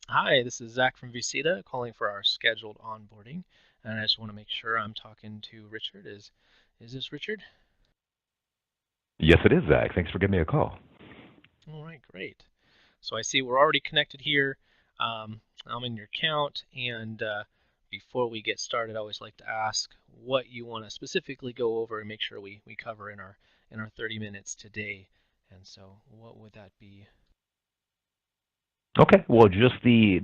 Hi, this is Zach from vCita calling for our scheduled onboarding, and I just want to make sure I'm talking to Richard. Is this Richard? Yes, it is, Zach. Thanks for giving me a call. All right, great. So I see we're already connected here. I'm in your account, and before we get started, I always like to ask what you want to specifically go over and make sure we cover in our 30 minutes today. And so, what would that be? Okay, well, just the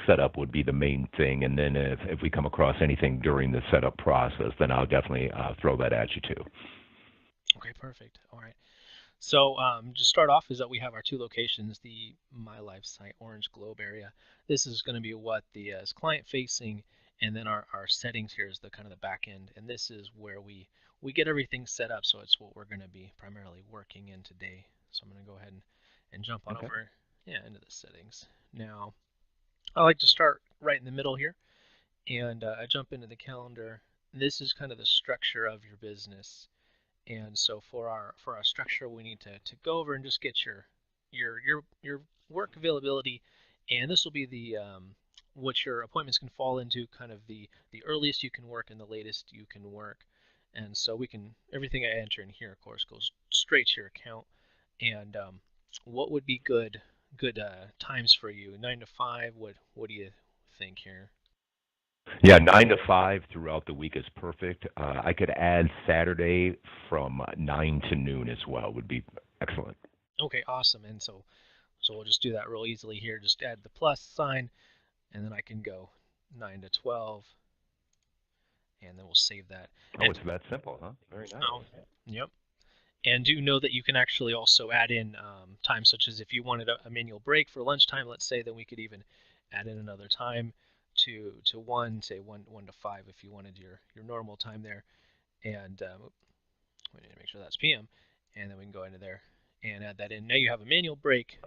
setup would be the main thing, and then if we come across anything during the setup process, then I'll definitely throw that at you too. Okay, perfect. All right. So just start off is that we have our two locations, the My Life site, Orange Globe area. This is going to be what the is client facing, and then our settings here is the kind of the back end, and this is where we get everything set up. So it's what we're going to be primarily working in today. So I'm going to go ahead and jump on Okay. over, yeah, into the settings. Now I like to start right in the middle here, and I jump into the calendar. This is kind of the structure of your business. And so for our structure, we need to go over and just get your work availability, and this will be the what your appointments can fall into, kind of the earliest you can work and the latest you can work. And so we can everything I enter in here, of course, goes straight to your account. And what would be good times for you? 9 to 5. What do you think here? Yeah, 9 to 5 throughout the week is perfect. I could add Saturday from 9 to noon as well. Would be excellent. Okay, awesome. And so we'll just do that real easily here. Just add the plus sign, and then I can go 9 to 12, and then we'll save that. Oh, And it's that simple, huh? Very nice. oh, yep. And do know that you can actually also add in times such as if you wanted a manual break for lunchtime, let's say, then we could even add in another time to one, say one to five if you wanted your normal time there. And we need to make sure that's PM, and then we can go into there and add that in. Now you have a manual break,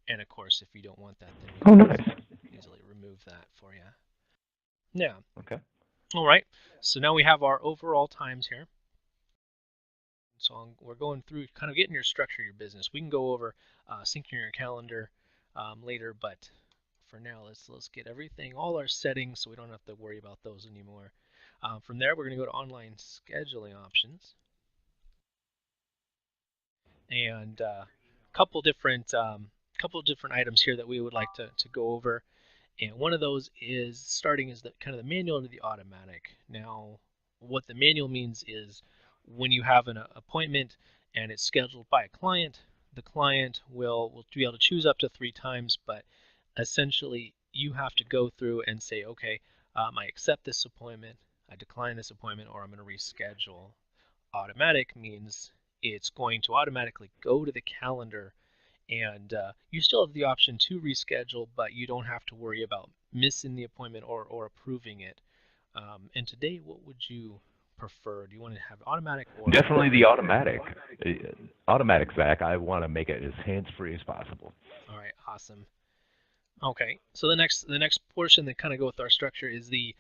and of course, if you don't want that, then we Oh, can nice. easily remove that for you. Now, Okay. all right. So now we have our overall times here. So we're going through kind of getting your structure of your business. We can go over syncing your calendar later, but for now, let's get everything, all our settings, so we don't have to worry about those anymore. From there, we're going to go to online scheduling options, and couple different items here that we would like to go over. And one of those is starting is the kind of the manual to the automatic. Now, what the manual means is when you have an appointment and it's scheduled by a client, the client will be able to choose up to 3 times, but essentially you have to go through and say, okay, I accept this appointment, I decline this appointment, or I'm going to reschedule. Automatic means it's going to automatically go to the calendar, and you still have the option to reschedule, but you don't have to worry about missing the appointment or approving it. And today, what would you prefer? Do you want to have automatic or Definitely the automatic. Automatic, Zach. I want to make it as hands-free as possible. all right, awesome. Okay, so the next portion that kind of go with our structure is the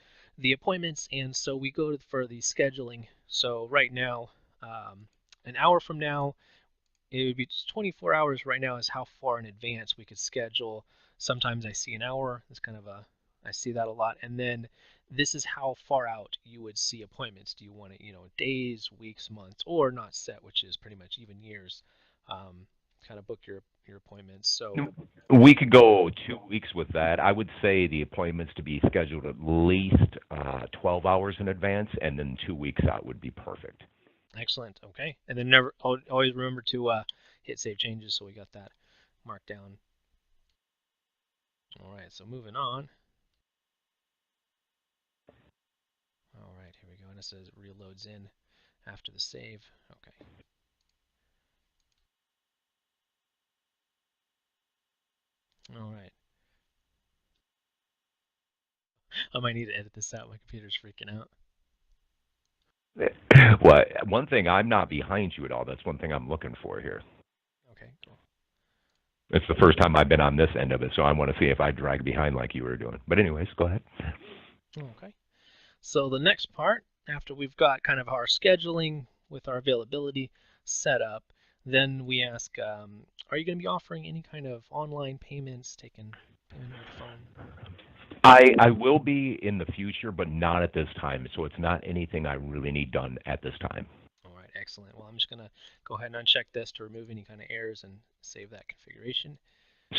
appointments, and so we go for the scheduling. So right now, an hour from now, it would be 24 hours right now is how far in advance we could schedule. Sometimes I see an hour. It's kind of I see that a lot. And then this is how far out you would see appointments. Do you want it, days, weeks, months, or not set, which is pretty much even years. Um, kind of book your appointments. So We could go 2 weeks with that. I would say the appointments to be scheduled at least 12 hours in advance, and then 2 weeks out would be perfect. excellent. Okay, and then never always remember to hit save changes. So we got that marked down. All right. So moving on. All right, here we go. And it says it reloads in after the save. Okay. All right. I might need to edit this out. My computer's freaking out. Well, one thing, I'm not behind you at all. That's one thing I'm looking for here. Okay, cool. It's the first time I've been on this end of it, so I want to see if I drag behind like you were doing. But anyways, go ahead. Okay. So the next part, after we've got kind of our scheduling with our availability set up, then we ask, are you going to be offering any kind of online payments, taking payment over the phone? I will be in the future, but not at this time. So it's not anything I really need done at this time. All right, excellent. Well, I'm just going to go ahead and uncheck this to remove any kind of errors and save that configuration.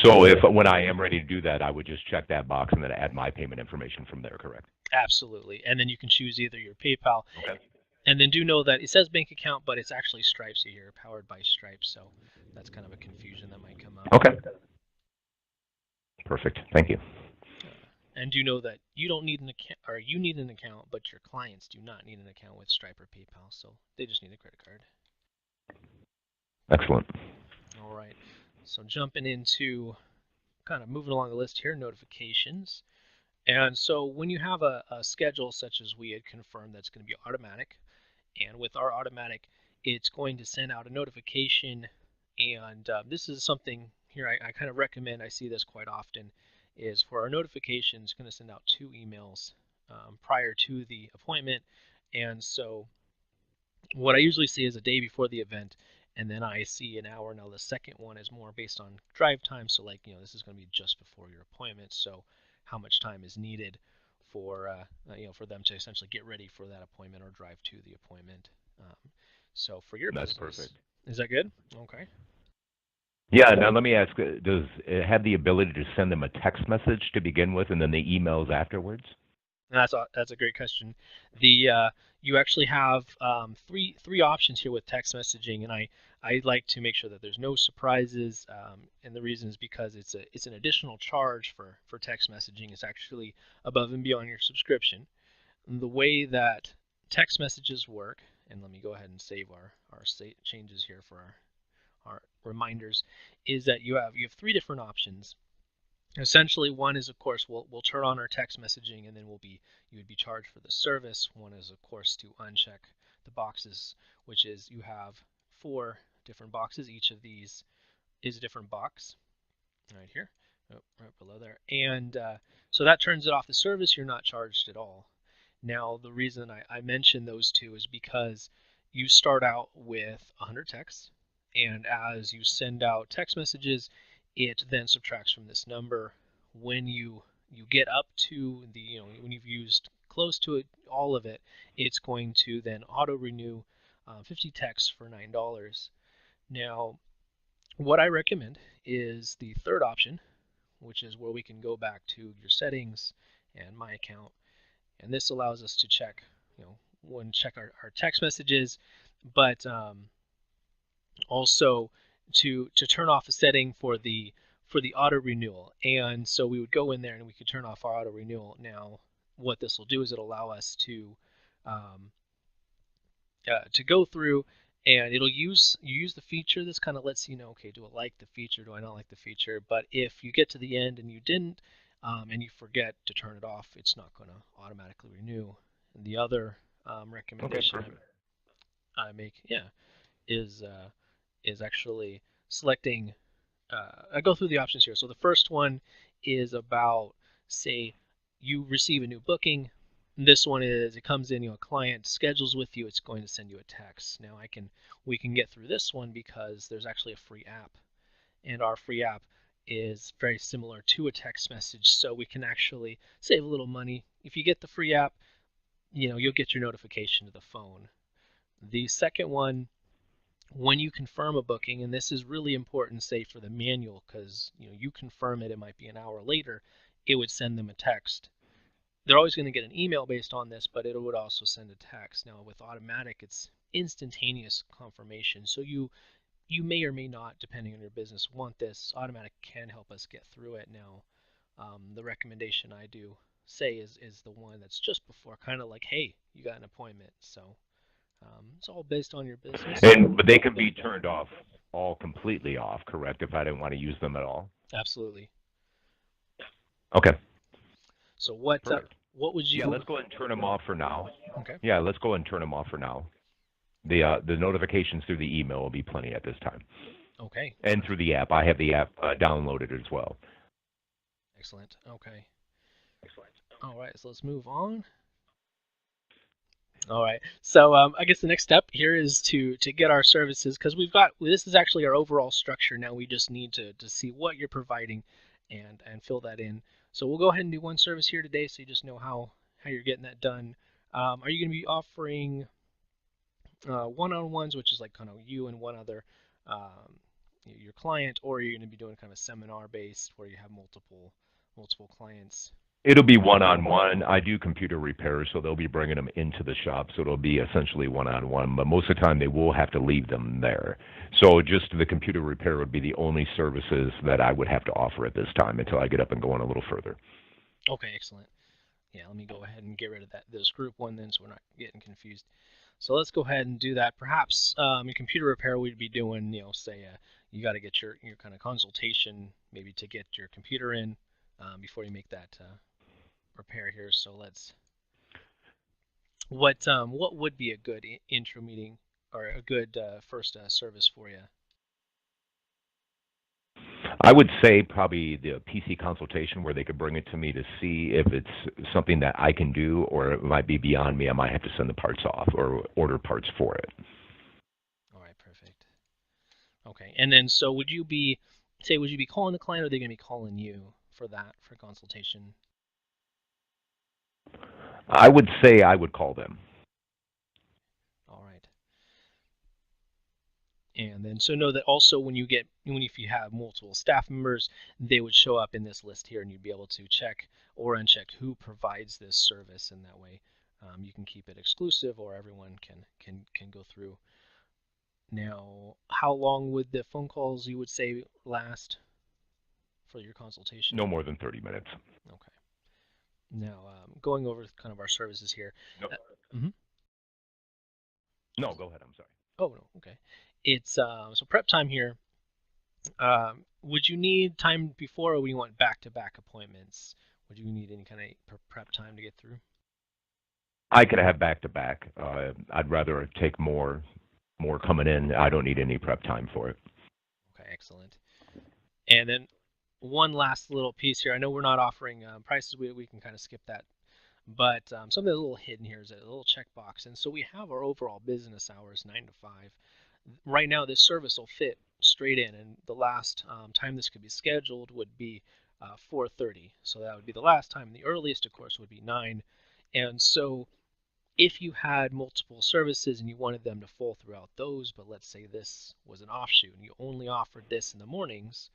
So if when I am ready to do that, I would just check that box and then add my payment information from there, correct? Absolutely. And then you can choose either your PayPal. Okay. And then do know that it says bank account, but it's actually Stripe, so you're powered by Stripe. So that's kind of a confusion that might come up. Okay. Perfect. Thank you. And do know that you don't need an account, or you need an account, but your clients do not need an account with Stripe or PayPal, so they just need a credit card. Excellent. All right. So jumping into kind of moving along the list here, notifications. And so when you have a schedule such as we had confirmed that's going to be automatic, and with our automatic, it's going to send out a notification. And this is something here I kind of recommend. I see this quite often. Is for our notifications, going to send out 2 emails prior to the appointment. And so what I usually see is a day before the event, and then I see an hour. Now the second one is more based on drive time, so like, this is going to be just before your appointment, so how much time is needed for for them to essentially get ready for that appointment or drive to the appointment. So for your That's business, perfect. is that good? Okay. Yeah. Now let me ask: does it have the ability to send them a text message to begin with, and then the emails afterwards? That's a great question. The You actually have three options here with text messaging, and I like to make sure that there's no surprises. And the reason is because it's an additional charge for text messaging. It's actually above and beyond your subscription. And the way that text messages work, and let me go ahead and save our changes here for our reminders, is that you have 3 different options. Essentially, one is, of course, we'll turn on our text messaging, and then you would be charged for the service. One is, of course, to uncheck the boxes, which is you have 4 different boxes. Each of these is a different box right here, right below there. And so that turns it off the service. You're not charged at all. Now, the reason I mention those 2 is because you start out with 100 texts, and as you send out text messages, it then subtracts from this number. When you get up to the, when you've used close to it, all of it, it's going to then auto renew 50 texts for $9. Now, what I recommend is the third option, which is where we can go back to your settings and my account, and this allows us to check, check our text messages, but also to turn off a setting for the auto renewal. And so we would go in there and we could turn off our auto renewal. Now what this will do is it'll allow us to go through, and it'll use the feature. This kind of lets you know, okay, do I like the feature, do I not like the feature? But if you get to the end and you didn't, and you forget to turn it off, it's not going to automatically renew. And the other recommendation I make, is actually selecting. I go through the options here. So the first one is about, say, you receive a new booking. This one is, it comes in, a client schedules with you, it's going to send you a text. Now we can get through this one because there's actually a free app, and our free app is very similar to a text message, so we can actually save a little money. If you get the free app, you'll get your notification to the phone. The second one, when you confirm a booking, and this is really important, say for the manual, because you confirm it might be an hour later, it would send them a text. They're always going to get an email based on this, but it would also send a text. Now with automatic, it's instantaneous confirmation, so you may or may not, depending on your business, want this. Automatic can help us get through it. Now the recommendation I do say is the one that's just before, kind of like, hey, you got an appointment. So it's all based on your business. But they can be turned off, all completely off, correct? If I didn't want to use them at all. Absolutely. Okay. So what would you? Yeah, let's go ahead and turn them off for now. Okay. Yeah, let's go ahead and turn them off for now. The notifications through the email will be plenty at this time. Okay. And through the app, I have the app downloaded as well. Excellent. Okay. Excellent. All right, so let's move on. All right. So I guess the next step here is to get our services, because this is actually our overall structure. Now we just need to see what you're providing and fill that in. So we'll go ahead and do one service here today, so you just know how you're getting that done. Are you going to be offering one-on-ones, which is like kind of you and one other your client, or are you going to be doing kind of a seminar based where you have multiple clients? It'll be one-on-one. I do computer repairs, so they'll be bringing them into the shop, so it'll be essentially one-on-one. But most of the time, they will have to leave them there. So just the computer repair would be the only services that I would have to offer at this time until I get up and going a little further. Okay, excellent. Yeah, let me go ahead and get rid of this group one then, so we're not getting confused. So let's go ahead and do that. Perhaps in computer repair, we'd be doing, say you got to get your kind of consultation maybe to get your computer in before you make that repair here. So what would be a good intro meeting or a good first service for you? I would say probably the PC consultation where they could bring it to me to see if it's something that I can do or it might be beyond me. I might have to send the parts off or order parts for it. All right, perfect. Okay, and then so would you be calling the client, or are they going to be calling you for consultation? I would say I would call them. All right. And then so know that also if you have multiple staff members, they would show up in this list here, and you'd be able to check or uncheck who provides this service, and that way you can keep it exclusive, or everyone can go through. Now, how long would the phone calls, you would say, last for your consultation? No more than 30 minutes. Okay. Now, going over kind of our services here. No, Mhm. no, go ahead. I'm sorry. Oh no, okay. It's so prep time here. Would you need time before, or would you want back-to-back appointments? Would you need any kind of prep time to get through? I could have back to back. I'd rather take more coming in. I don't need any prep time for it. Okay, excellent. And then one last little piece here. I know we're not offering prices. We can kind of skip that. But something that's a little hidden here is a little checkbox. And so we have our overall business hours, 9 to 5. Right now, this service will fit straight in, and the last time this could be scheduled would be 4:30. So that would be the last time. The earliest, of course, would be 9. And so if you had multiple services and you wanted them to fall throughout those, but let's say this was an offshoot and you only offered this in the mornings,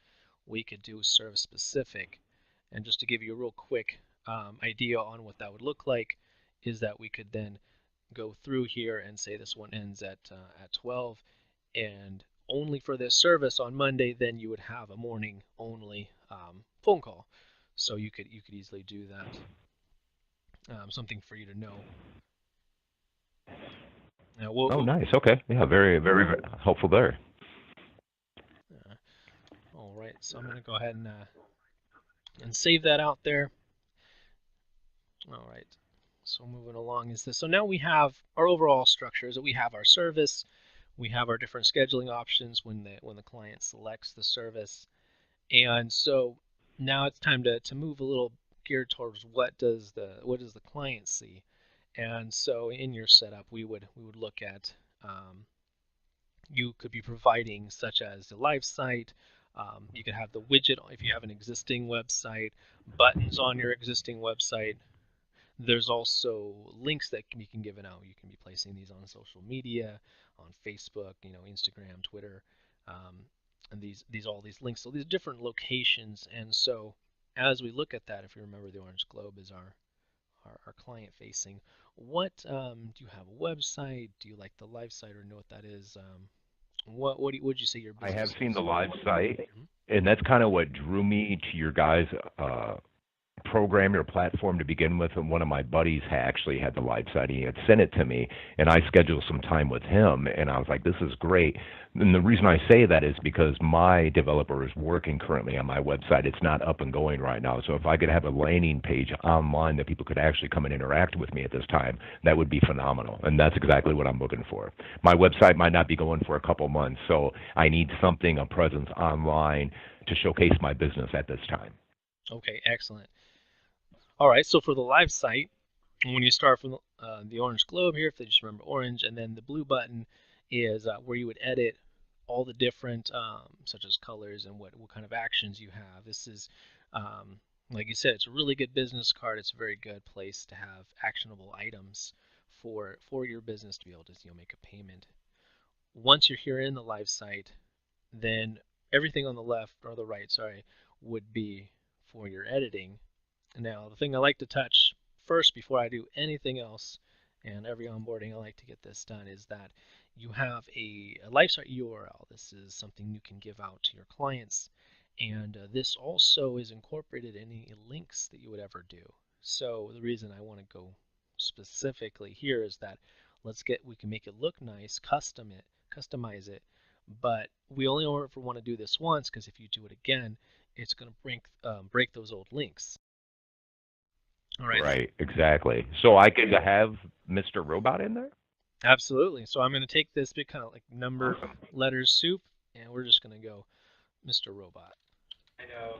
we could do service specific. And just to give you a real quick idea on what that would look like, is that we could then go through here and say this one ends at 12, and only for this service on Monday, then you would have a morning only phone call. So you could easily do that. Something for you to know. Now, Oh, nice. Okay. Yeah, very, very, very helpful there. uh, all right, so I'm going to go ahead and save that out there. All right, so moving along is this. So now we have our overall structure. Is that we have our service, we have our different scheduling options when the client selects the service, and so now it's time to move a little geared towards what does the client see. And so in your setup, we would look at you could be providing, such as the live site. You could have the widget if you have an existing website, buttons on your existing website. There's also links that can be given out. You can be placing these on social media, on Facebook, Instagram, Twitter, and these links. So these different locations. And so as we look at that, if you remember, the orange globe is our client facing. What do you have a website? Do you like the live site, or know what that is? Would you say your I have business seen is? the live site, Mhm. and that's kind of what drew me to your guys' program or platform to begin with. And one of my buddies actually had the live site. He had sent it to me, and I scheduled some time with him, and I was like, this is great. And the reason I say that is because my developer is working currently on my website. It's not up and going right now. So if I could have a landing page online that people could actually come and interact with me at this time, that would be phenomenal. And that's exactly what I'm looking for. My website might not be going for a couple months, so I need something, a presence online to showcase my business at this time. Okay, excellent. All right, so for the live site, when you start from the orange globe here, if they just remember orange, and then the blue button is where you would edit all the different, such as colors and what kind of actions you have. This is um, Like you said, it's a really good business card. It's a very good place to have actionable items for your business to be able to make a payment. Once you're here in the live site, then everything on the left or the right, sorry, would be for your editing. Now, the thing I like to touch first before I do anything else, and every onboarding I like to get this done, is that you have a live site URL. This is something you can give out to your clients, and this also is incorporated in any links that you would ever do. So the reason I want to go specifically here is that we can make it look nice, customize it, but we only ever want to do this once, because if you do it again, it's going to break those old links. All right. Right, exactly. So I could have Mr. Robot in there? Absolutely. So I'm going to take this big kind of like number Awesome. letters soup, and we're just going to go Mr. Robot. I know.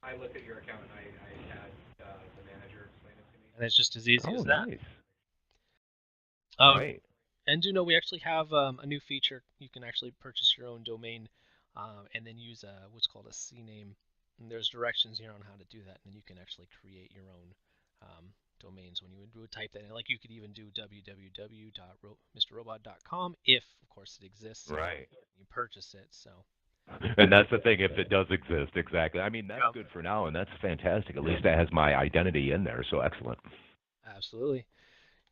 I looked at your account and I had the manager explain it to me. And it's just as easy Oh, as that. nice. Um, Right. and do know we actually have a new feature. You can actually purchase your own domain and then use what's called a CNAME. And there's directions here on how to do that, and then you can actually create your own domains when you would type that in. Like you could even do www.mrrobot.com if, of course, it exists. Right. You purchase it. So. And that's the thing, if it does exist, exactly. I mean, that's Yeah, good for now, and that's fantastic. At least that has my identity in there, so excellent. absolutely.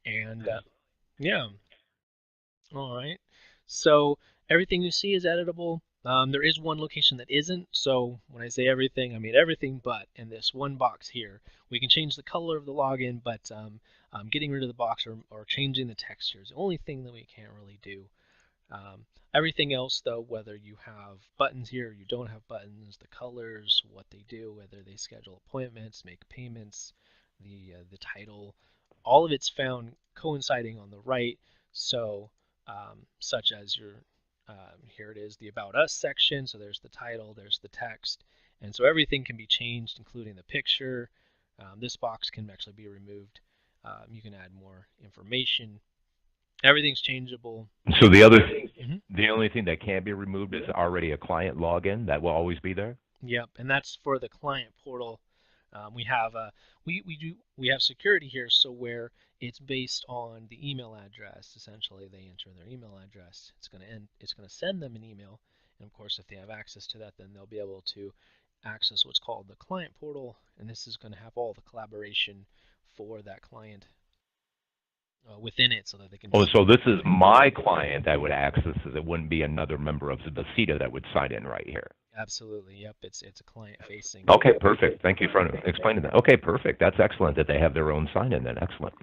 And yeah, all right. So everything you see is editable. There is one location that isn't. So when I say everything, I mean everything but in this one box here. We can change the color of the login, but getting rid of the box or changing the texture is the only thing that we can't really do. Um, Everything else, though, whether you have buttons here or you don't have buttons, the colors, what they do, whether they schedule appointments, make payments, the title, all of it's found coinciding on the right. So, such as here it is, the About Us section. So there's the title, there's the text, and so everything can be changed, including the picture. This box can actually be removed. You can add more information. Everything's changeable. So Mhm. the only thing that can't be removed is already a client login. That will always be there? Yep, and that's for the client portal. We have we have security here, so where it's based on the email address. Essentially, they enter their email address. It's going to send them an email, and of course, if they have access to that, then they'll be able to access what's called the client portal, and this is going to have all the collaboration for that client within it, so that they can Oh, see. so this is my client that would access it. It wouldn't be another member of the vCita that would sign in right here. Absolutely, yep. It's a client facing. Okay, perfect. Thank you for explaining that. Okay, perfect. That's excellent that they have their own sign in then. Excellent.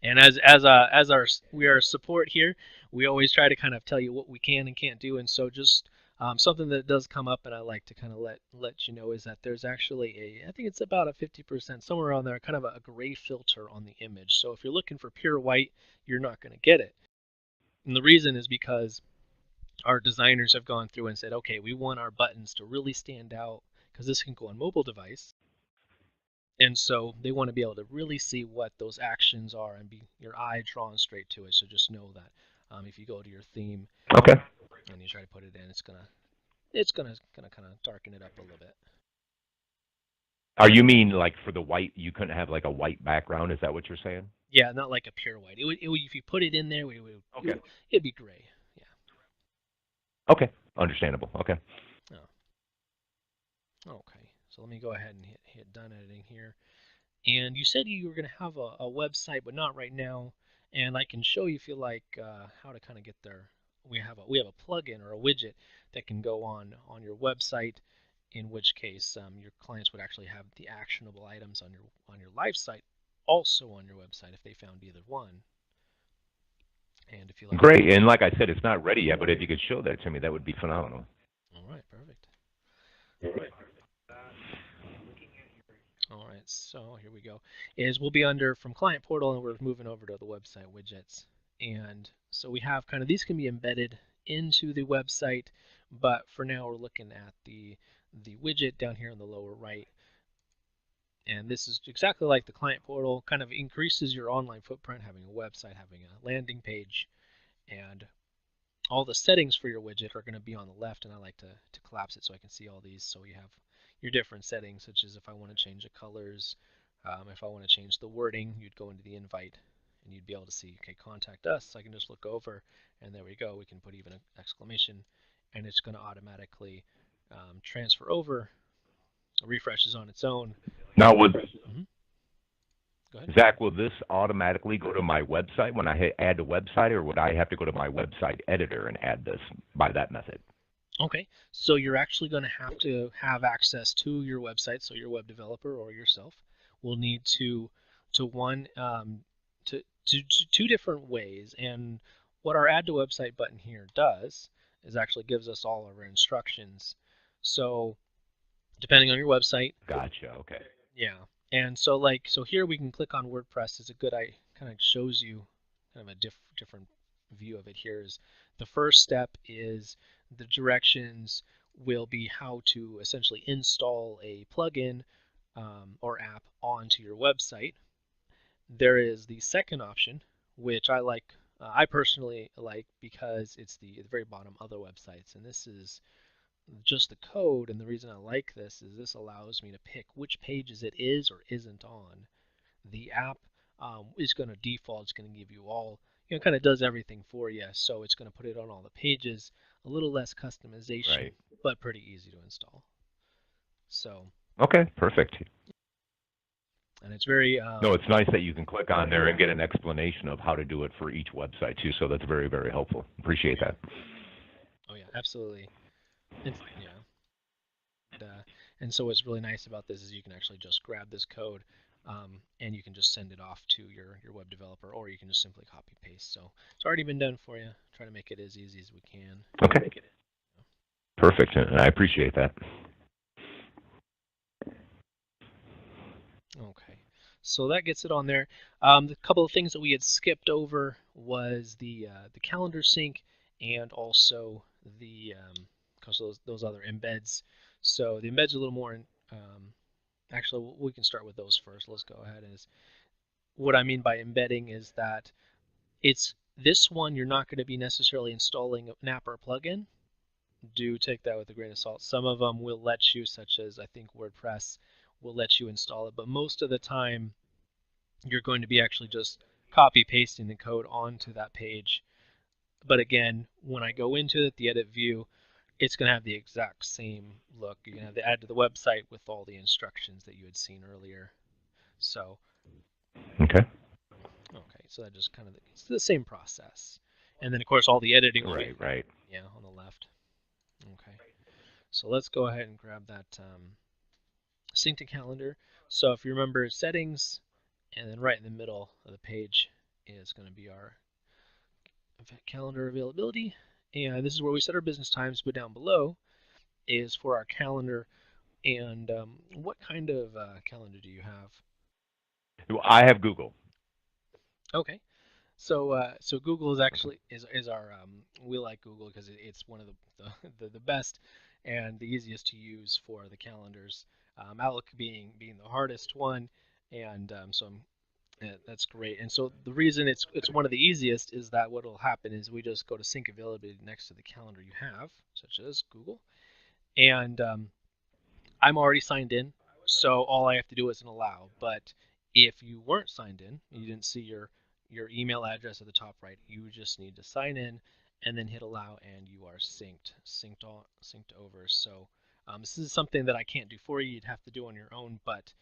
And as our we are support here, we always try to kind of tell you what we can and can't do. And so just something that does come up, and I like to kind of let you know, is that there's actually I think it's about a 50%, somewhere around there, kind of a gray filter on the image. So if you're looking for pure white, you're not going to get it. And the reason is because our designers have gone through and said, okay, we want our buttons to really stand out, because this can go on mobile device. And so they want to be able to really see what those actions are and be your eye drawn straight to it. So just know that if you go to your theme Okay. and you try to put it in, it's gonna kind of darken it up a little bit. Are you mean like for the white, you couldn't have like a white background? Is that what you're saying? Yeah, not like a pure white. It would if you put it in there, Okay. it'd be gray. Yeah. Okay. Understandable. Okay. Oh, okay. So let me go ahead and hit done editing here. And you said you were going to have a website, but not right now. And I can show you, if you like, how to kind of get there. We have a plugin or a widget that can go on your website. In which case, your clients would actually have the actionable items on your live site also on your website if they found either one. And if you like, Great. And like I said, it's not ready yet, but if you could show that to me, that would be phenomenal. all right, perfect. All right, so here we go. Is we'll be under from client portal, and we're moving over to the website widgets. And so we have kind of, these can be embedded into the website, but for now we're looking at the widget down here in the lower right. And this is exactly like the client portal, kind of increases your online footprint, having a website, having a landing page, and all the settings for your widget are going to be on the left. And I like to collapse it so I can see all these. So we have your different settings, such as if I want to change the colors, if I want to change the wording, you'd go into the invite and you'd be able to see, okay, contact us. I can just look over and there we go. We can put even an exclamation and it's going to automatically transfer over, refreshes on its own. Now, would Mm-hmm. Go ahead. Zach, will this automatically go to my website when I add a website, or would I have to go to my website editor and add this by that method? Okay, so you're actually going to have access to your website. So your web developer or yourself will need to one to two different ways. And what our add to website button here does is actually gives us all of our instructions. So depending on your website, Gotcha. Okay. yeah. And so here we can click on WordPress. Is a good I kind of shows you kind of a different view of it here. Is the first step is the directions will be how to essentially install a plugin or app onto your website. There is the second option, which I like. I personally like because it's the very bottom other websites, and this is just the code. And the reason I like this is this allows me to pick which pages it is or isn't on. The app is going to default. It's going to give you all, kind of does everything for you. So it's going to put it on all the pages. A little less customization, Right. but pretty easy to install. So, Okay. Perfect. and it's very, No, it's nice that you can click on there and get an explanation of how to do it for each website too. So that's very, very helpful. Appreciate that. oh yeah, absolutely. It's, yeah. And so what's really nice about this is you can actually just grab this code and you can just send it off to your web developer, or you can just simply copy paste. So it's already been done for you. Try to make it as easy as we can. Okay. Perfect. And I appreciate that. Okay, so that gets it on there. The couple of things that we had skipped over was the calendar sync and also the because those other embeds. So the embeds are a little more. Actually, we can start with those first. Let's go ahead. Is what I mean by embedding is that it's this one you're not going to be necessarily installing an app or a plugin. Do take that with a grain of salt. Some of them will let you, such as I think WordPress will let you install it, but most of the time you're going to be actually just copy pasting the code onto that page. But again, when I go into it, the edit view, it's going to have the exact same look. You're going to have the add to the website with all the instructions that you had seen earlier. So, Okay. okay, so that just kind of it's the same process. And then of course all the editing will be Right. yeah on the left. Okay, so let's go ahead and grab that sync to calendar. So if you remember settings, and then right in the middle of the page is going to be our calendar availability. And this is where we set our business times, but down below is for our calendar. And what kind of calendar do you have? I have Google. Okay, so Google is actually is our we like Google because it's one of the best and the easiest to use for the calendars. Outlook being the hardest one, and yeah, that's great. And so the reason it's one of the easiest is that what will happen is we just go to sync availability next to the calendar you have, such as Google, and I'm already signed in, so all I have to do is an allow. But if you weren't signed in, you didn't see your email address at the top right, you just need to sign in and then hit allow, and you are synced over. So this is something that I can't do for you. You'd have to do on your own, but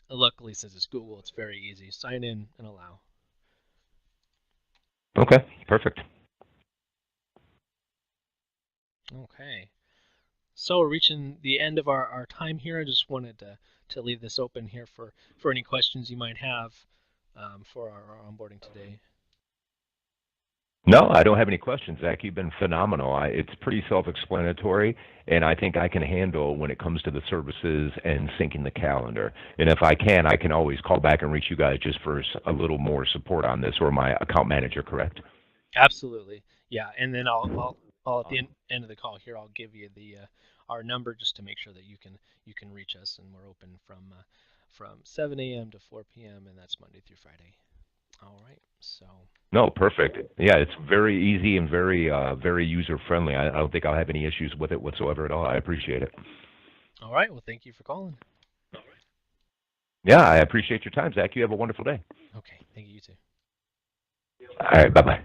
luckily, since it's Google, it's very easy. Sign in and allow. Okay. Perfect. Okay. So we're reaching the end of our time here. I just wanted to leave this open here for any questions you might have for our onboarding today. No, I don't have any questions, Zach. You've been phenomenal. It's pretty self-explanatory, and I think I can handle when it comes to the services and syncing the calendar. And if I can always call back and reach you guys just for a little more support on this, or my account manager, correct? Absolutely. Yeah, and then I'll at the Awesome. end of the call here, I'll give you the our number just to make sure that you can reach us, and we're open from 7 a.m. to 4 p.m. and that's Monday through Friday. All right. So No, perfect. Yeah, it's very easy and very user friendly. I don't think I'll have any issues with it whatsoever at all. I appreciate it. All right. Well, thank you for calling. Yeah, I appreciate your time, Zach. You have a wonderful day. Okay. Thank you. You too. All right, bye bye.